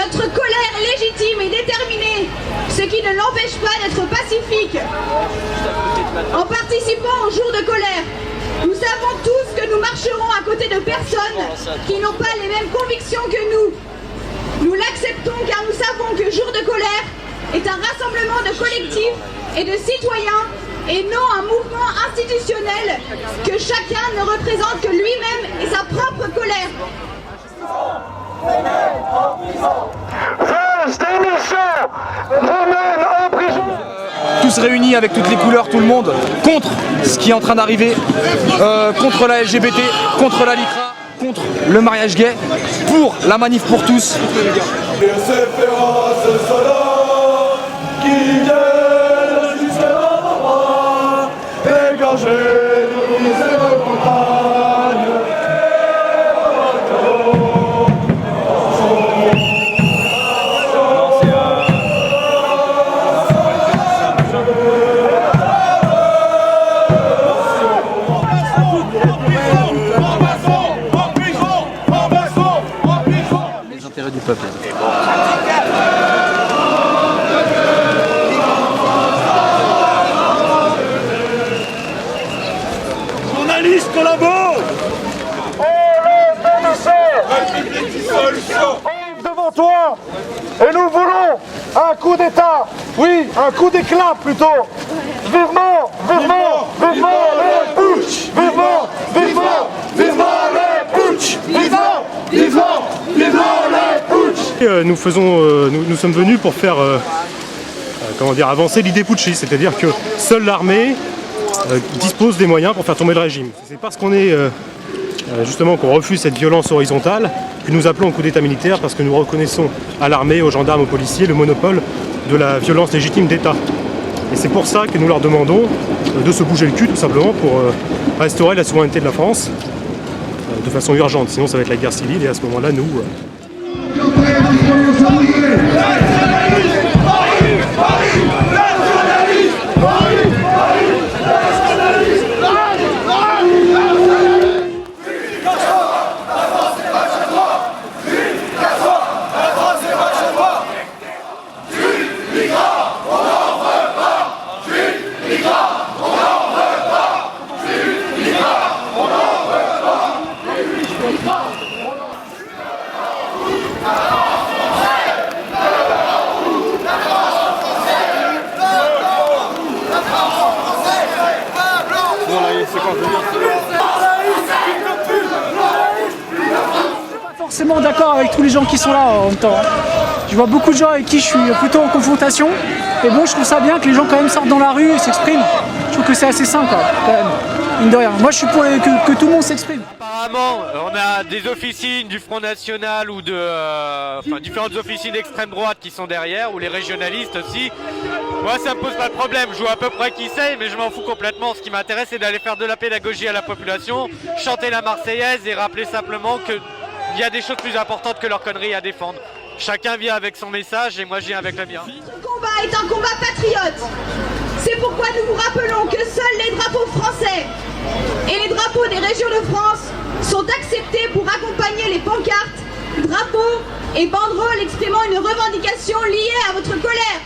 notre colère légitime et déterminée, ce qui ne l'empêche pas d'être pacifique. En participant au jour de colère, nous savons tous que nous marcherons à côté de personnes qui n'ont pas les mêmes convictions que nous. Nous l'acceptons car nous savons que jour de colère est un rassemblement de collectifs et de citoyens et non un mouvement institutionnel que chacun ne représente que lui-même et sa propre colère. Tous réunis avec toutes les couleurs, tout le monde, contre ce qui est en train d'arriver, contre la LGBT, contre la LICRA, contre le mariage gay, pour la manif pour tous. Les intérêts du peuple. Journalistes collaborent. Devant toi, et nous voulons un coup d'État, oui, un coup d'éclat plutôt. Vivement, vivement, vivement les putsch, vivement, vivement, vivement les putsch, vivement, vivement, vivement les putsch. Nous sommes venus pour faire avancer l'idée putschiste, c'est-à-dire que seule l'armée dispose des moyens pour faire tomber le régime. C'est parce qu'on est justement qu'on refuse cette violence horizontale que nous appelons au coup d'état militaire, parce que nous reconnaissons à l'armée, aux gendarmes, aux policiers le monopole de la violence légitime d'État. Et c'est pour ça que nous leur demandons de se bouger le cul tout simplement pour restaurer la souveraineté de la France de façon urgente, sinon ça va être la guerre civile et à ce moment-là nous... Forcément d'accord avec tous les gens qui sont là en même temps. Je vois beaucoup de gens avec qui je suis plutôt en confrontation. Et bon, je trouve ça bien que les gens quand même sortent dans la rue et s'expriment. Je trouve que c'est assez sain quoi, quand même. Mine de rien. Moi je suis pour que tout le monde s'exprime. Apparemment, on a des officines du Front National ou différentes officines d'extrême droite qui sont derrière, ou les régionalistes aussi. Moi ça me pose pas de problème, je vois à peu près qui c'est, mais je m'en fous complètement. Ce qui m'intéresse c'est d'aller faire de la pédagogie à la population, chanter la Marseillaise et rappeler simplement que il y a des choses plus importantes que leurs conneries à défendre. Chacun vient avec son message et moi je viens avec le mien. Notre combat est un combat patriote. C'est pourquoi nous vous rappelons que seuls les drapeaux français et les drapeaux des régions de France sont acceptés pour accompagner les pancartes, drapeaux et banderoles exprimant une revendication liée à votre colère.